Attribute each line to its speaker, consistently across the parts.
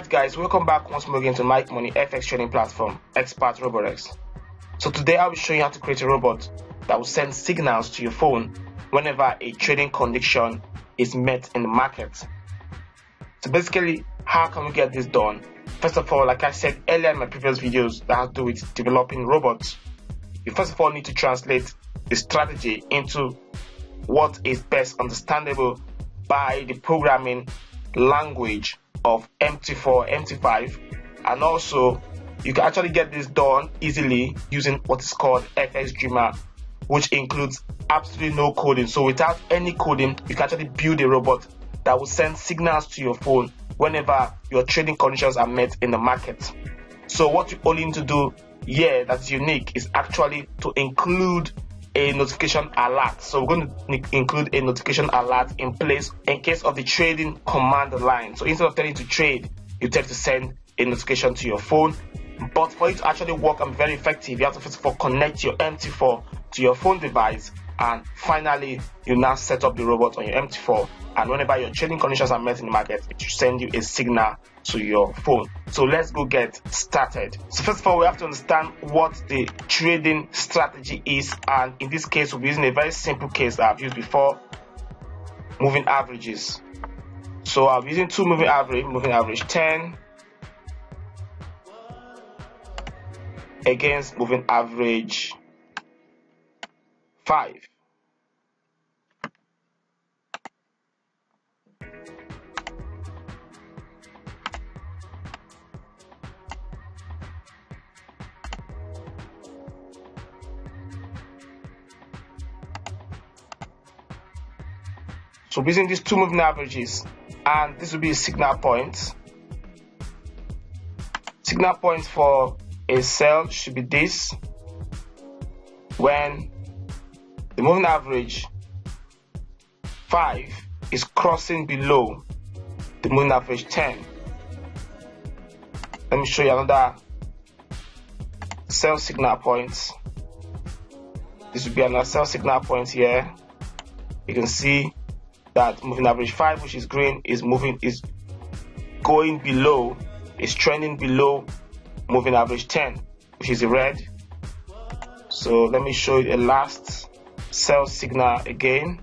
Speaker 1: Alright guys, welcome back once more again to MikeMoney Fx trading platform, Expertroborex. So today I'll be showing you how to create a robot that will send signals to your phone whenever a trading condition is met in the market. So basically, how can we get this done? First of all, like I said earlier in my previous videos that have to do with developing robots, you first of all need to translate the strategy into what is best understandable by the programming language of MT4, MT5, and also you can actually get this done easily using what is called fxdreema, which includes absolutely no coding. So without any coding, you can actually build a robot that will send signals to your phone whenever your trading conditions are met in the market. So what you only need to do here that's unique is actually to include a notification alert. So we're going to include a notification alert in place in case of the trading command line. So instead of telling you to trade, you tell to send a notification to your phone. But for it to actually work and be very effective, you have to first of all connect your MT4 to your phone device, and finally you now set up the robot on your MT4, and whenever your trading conditions are met in the market, it will send you a signal to your phone. So let's go get started. So first of all, we have to understand what the trading strategy is, and in this case we'll be using a very simple case that I've used before: moving averages. So I'll be using two moving average 10 against moving average 5. So using these two moving averages, and this will be a signal point. Signal point for a sell should be this: when the moving average 5 is crossing below the moving average 10. Let me show you another sell signal point. This will be another sell signal point here. You can see that moving average 5, which is green, is going below, is trending below moving average 10, which is red. So let me show you a last sell signal again.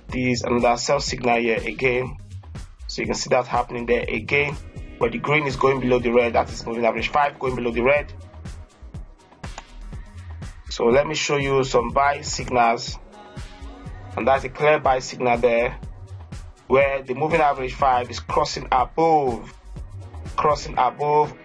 Speaker 1: This is another sell signal here again. So you can see that happening there again, where the green is going below the red. That is moving average 5 going below the red. So let me show you some buy signals, and that's a clear buy signal there, where the moving average 5 is crossing above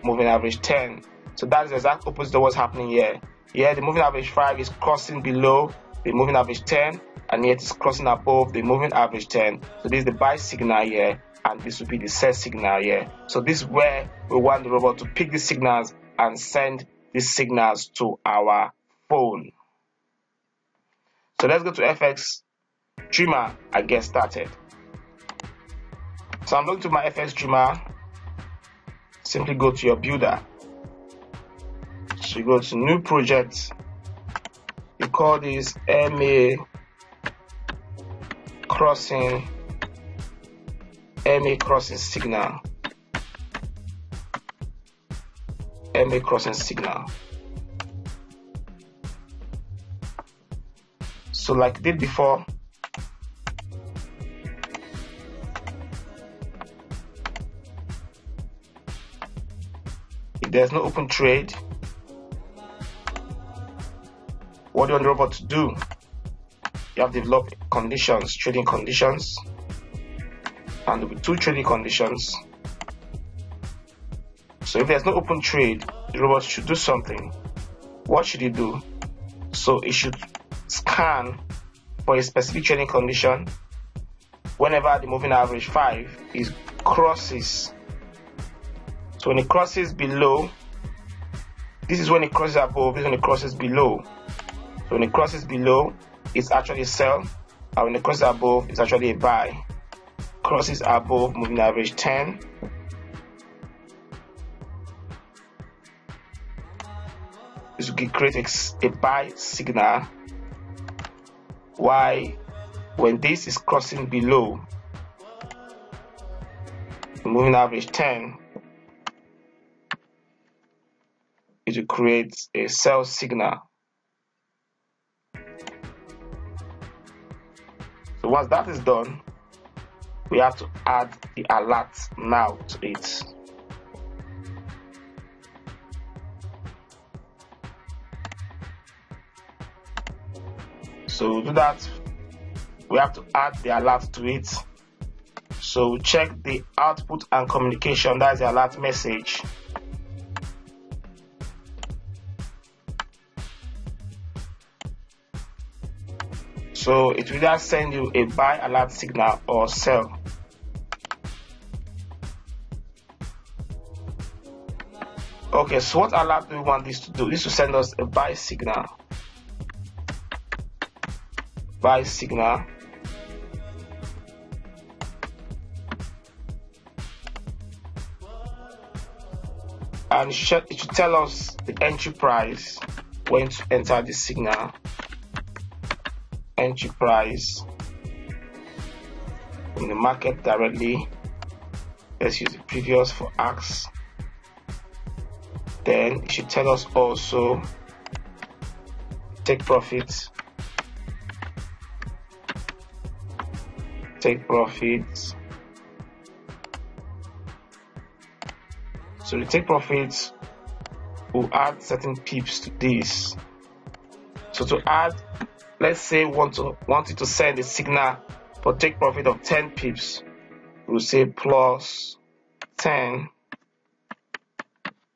Speaker 1: moving average 10. So that is the exact opposite of what's happening here. Here the moving average 5 is crossing below the moving average 10, and yet it's crossing above the moving average 10. So this is the buy signal here, and this will be the sell signal here. So this is where we want the robot to pick these signals and send these signals to our phone. So let's go to fxdreema and get started. So I'm going to my fxdreema. Simply go to your builder. So you go to new project. You call this MA crossing signal. MA crossing signal. So like I did before, if there's no open trade, what do you want the robot to do? You have developed conditions, trading conditions, and there will be two trading conditions. So if there's no open trade, the robot should do something. What should it do? So it should scan for a specific trading condition whenever the moving average 5 is crosses. So when it crosses below, this is when it crosses above, this is when it crosses below. So when it crosses below, it's actually a sell, and when it crosses above, it's actually a buy. Crosses above moving average 10. This will create a buy signal. Why? When this is crossing below the moving average 10, it will create a sell signal. So once that is done, we have to add the alert now to it. So to do that, we have to add the alert to it. So check the output and communication, that's the alert message. So it will either send you a buy alert signal or sell. Okay, so what alert do we want this to do? This will send us a buy signal. Buy signal. And it should tell us the entry price when to enter the signal. Entry price in the market directly. Let's use the previous for ask. Then it should tell us also take profit. Take profits. So the take profits will add certain pips to this. So to add, let's say want it to send a signal for take profit of 10 pips, we'll say plus 10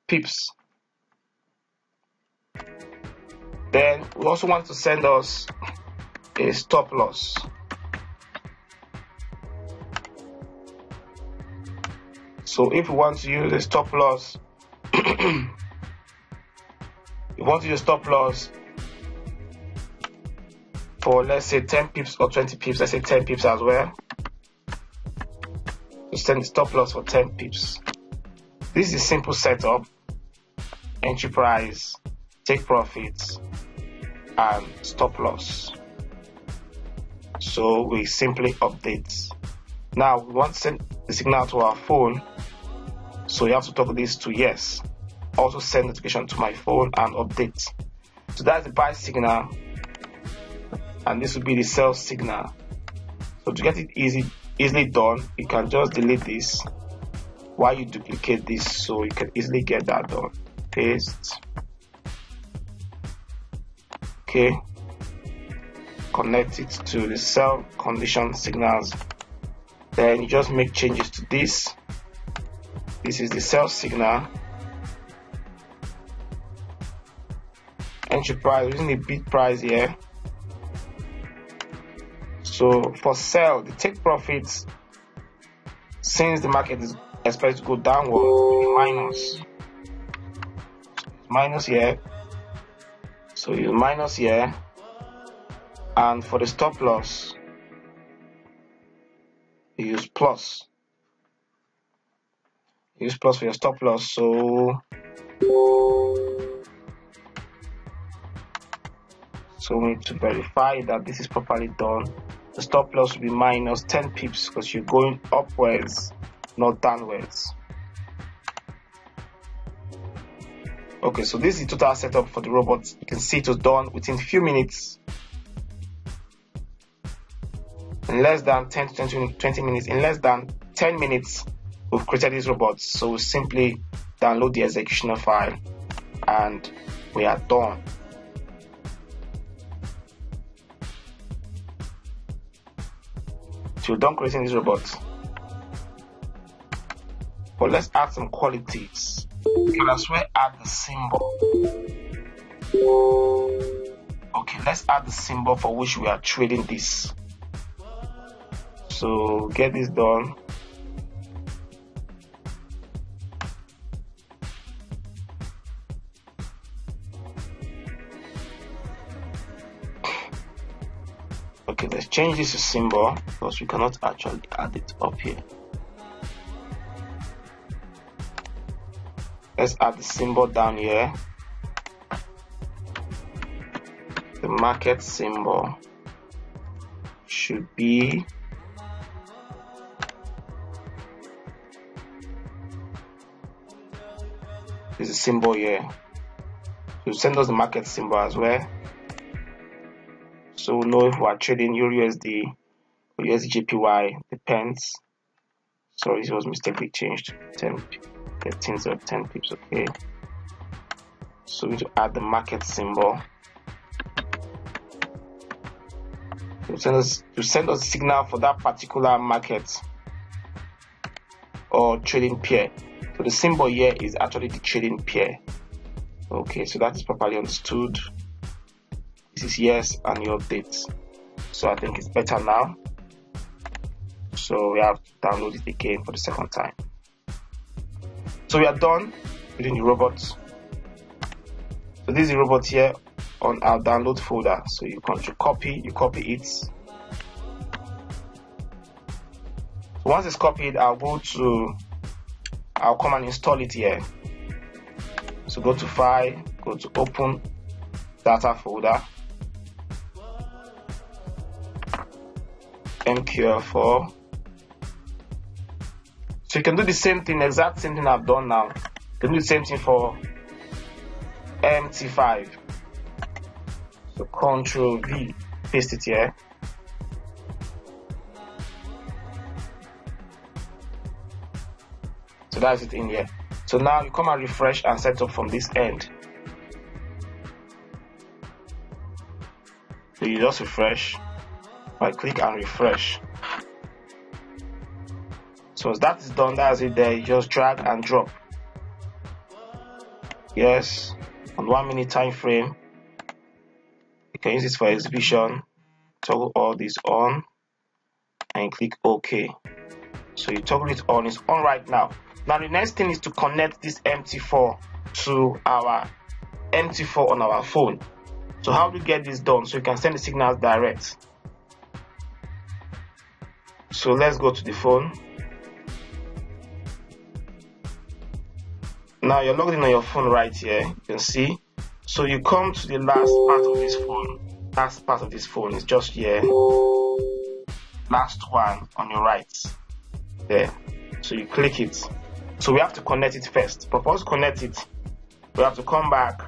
Speaker 1: pips. Then we also want to send us a stop loss. So if we want to use a stop loss, we want to use stop loss for, let's say, 10 pips or 20 pips. Let's say 10 pips as well. To send the stop loss for 10 pips. This is a simple setup. Entry price, take profits, and stop loss. So we simply update. Now we want to send the signal to our phone, so you have to toggle this to yes. Also send notification to my phone and update. So that's the buy signal, and this will be the sell signal. So to get it easily done, you can just delete this while you duplicate this, so you can easily get that done. Paste. Okay. Connect it to the sell condition signals. Then you just make changes to this. This is the sell signal. Entry price, using the bid price here. So for sell, the take profits, since the market is expected to go downward, minus. Minus here. So you minus here. And for the stop loss, you use plus. Use plus for your stop loss. So we need to verify that this is properly done. The stop loss will be minus 10 pips because you're going upwards, not downwards. Okay, so this is the total setup for the robot. You can see it was done within a few minutes. In less than 10 to 20 minutes, in less than 10 minutes, we've created these robots. So we simply download the executioner file and we are done. So we're done creating these robots. But let's add some qualities. You can as well add the symbol. Okay, let's add the symbol for which we are trading this. So get this done. Okay, let's change this to symbol because we cannot actually add it up here. Let's add the symbol down here. The market symbol should be there's a symbol here. So send us the market symbol as well, so we'll know if we are trading EURUSD or USDJPY. Depends. Sorry, it was mistakenly changed. 10 pips, 10 pips. Okay. So we need to add the market symbol to send us a signal for that particular market or trading pair. So the symbol here is actually the trading pair. Okay, so that is properly understood. This is yes and your updates. So I think it's better now. So we have to download it again for the second time. So we are done within the robot. So this is the robot here on our download folder. So you copy it. So once it's copied, I'll come and install it here. So go to File, go to Open Data Folder, MQL4. So you can do the same thing, exact same thing I've done now. You can do the same thing for MT5. So Ctrl V, paste it here. So that's it in here. So now you come and refresh and set up from this end. So you just refresh by click and refresh. So as that is done, that's it there. You just drag and drop. Yes, on 1 minute time frame. You can use this for exhibition. Toggle all this on and click OK. So you toggle it on, it's on right now. Now the next thing is to connect this MT4 to our MT4 on our phone. So how do we get this done? So you can send the signals direct. So let's go to the phone. Now you're logged in on your phone right here. You can see. So you come to the last part of this phone. Last part of this phone is just here. Last one on your right. There. So you click it. So we have to connect it first. Propose connect it. We have to come back.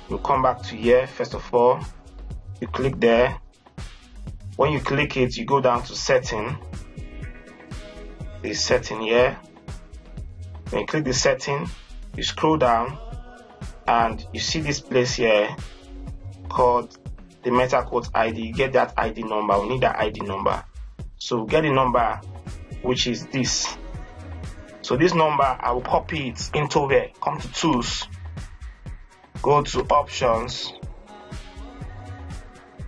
Speaker 1: We'll come back to here. First of all, you click there. When you click it, you go down to setting. This setting here. When you click the setting, you scroll down and you see this place here called the MetaQuote ID. You get that ID number. We need that ID number. So get the number, which is this. So this number, I will copy it into there. Come to tools, go to options,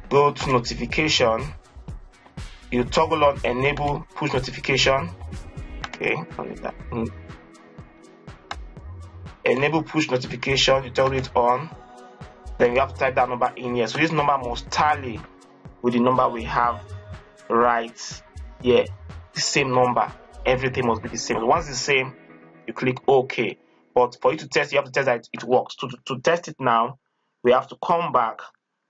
Speaker 1: go to notification. You toggle on enable push notification. Okay, enable push notification. You toggle it on. Then you have to type that number in here. So this number must tally with the number we have right here. The same number. Everything must be the same. Once it's the same, you click OK. But for you to test, you have to test that it works. To test it now, we have to come back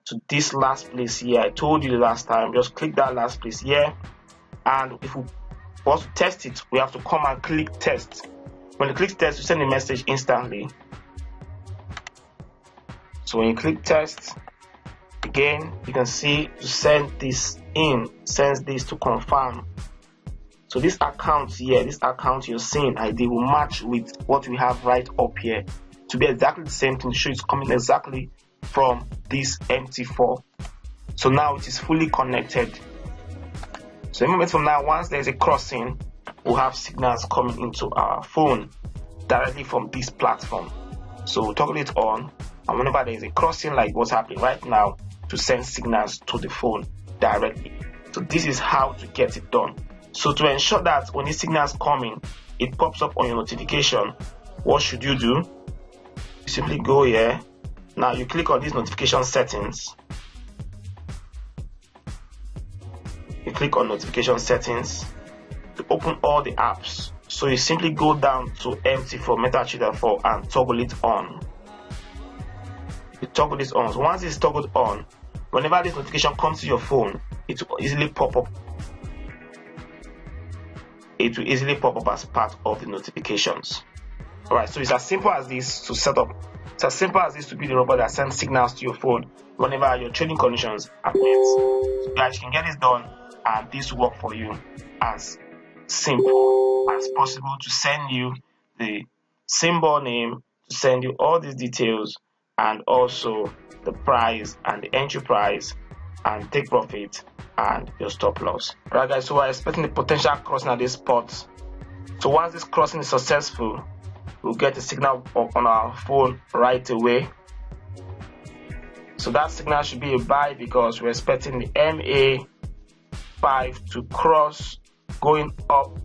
Speaker 1: to this last place here. I told you the last time, just click that last place here. And if we want to test it, we have to come and click test. When you click test, you send a message instantly. So when you click test, again, you can see to send this in, sends this to confirm. So this account here, this account you're seeing ID will match with what we have right up here to be exactly the same thing. Show it's coming exactly from this MT4. So now it is fully connected. So a moment from now, once there's a crossing, we'll have signals coming into our phone directly from this platform. So we'll toggle it on, and whenever there is a crossing like what's happening right now, to send signals to the phone directly. So this is how to get it done. So to ensure that when the signals coming, it pops up on your notification, what should you do? You simply go here. Now you click on these notification settings. You click on notification settings to open all the apps. So you simply go down to MT4 MetaTrader 4 and toggle it on. You toggle this on. So once it's toggled on, whenever this notification comes to your phone, it will easily pop up. It will easily pop up as part of the notifications. Alright, so it's as simple as this to set up. It's as simple as this to be the robot that sends signals to your phone whenever your trading conditions are met. So guys, you can get this done and this will work for you as simple as possible to send you the symbol name, to send you all these details, and also the price and the entry price and take profit and your stop loss. Alright guys, so we're expecting the potential crossing at this spot. So once this crossing is successful, we'll get a signal on our phone right away. So that signal should be a buy because we're expecting the MA5 to cross, going up,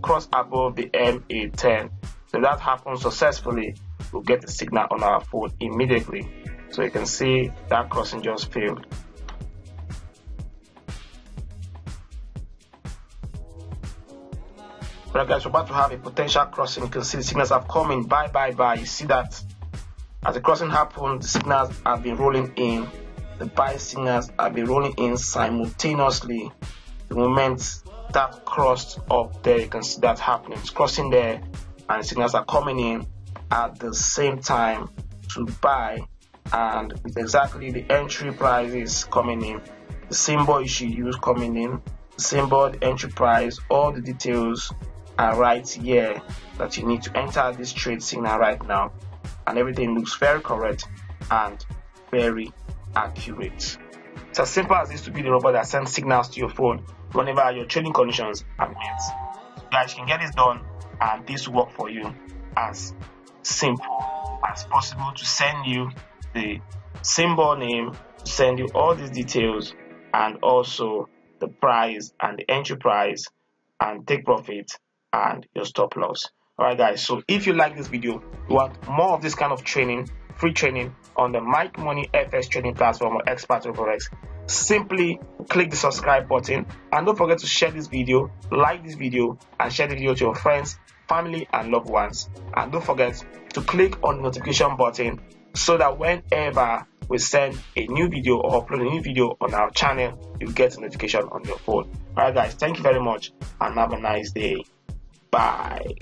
Speaker 1: cross above the MA10. So if that happens successfully, we'll get the signal on our phone immediately. So you can see that crossing just failed. Right guys, we're about to have a potential crossing. You can see the signals have come in, buy. You see that as the crossing happened, the signals have been rolling in. The buy signals have been rolling in simultaneously. The moment that crossed up there, you can see that happening. It's crossing there and the signals are coming in at the same time to buy, and with exactly the entry prices coming in, the symbol you should use coming in, the symbol, the entry price, all the details are right here that you need to enter this trade signal right now, and everything looks very correct and very accurate. It's as simple as this to be the robot that sends signals to your phone whenever your trading conditions are met. Guys, you can get this done and this will work for you as simple as possible to send you the symbol name, to send you all these details, and also the price and the entry price and take profit and your stop loss. Alright guys, so if you like this video, you want more of this kind of training, free training on the MikeMoney Fx trading platform or Expertroborex, simply click the subscribe button and don't forget to share this video, like this video, and share the video to your friends, family and loved ones. And don't forget to click on the notification button so that whenever we send a new video or upload a new video on our channel, you get a notification on your phone. Alright guys, thank you very much and have a nice day. Bye.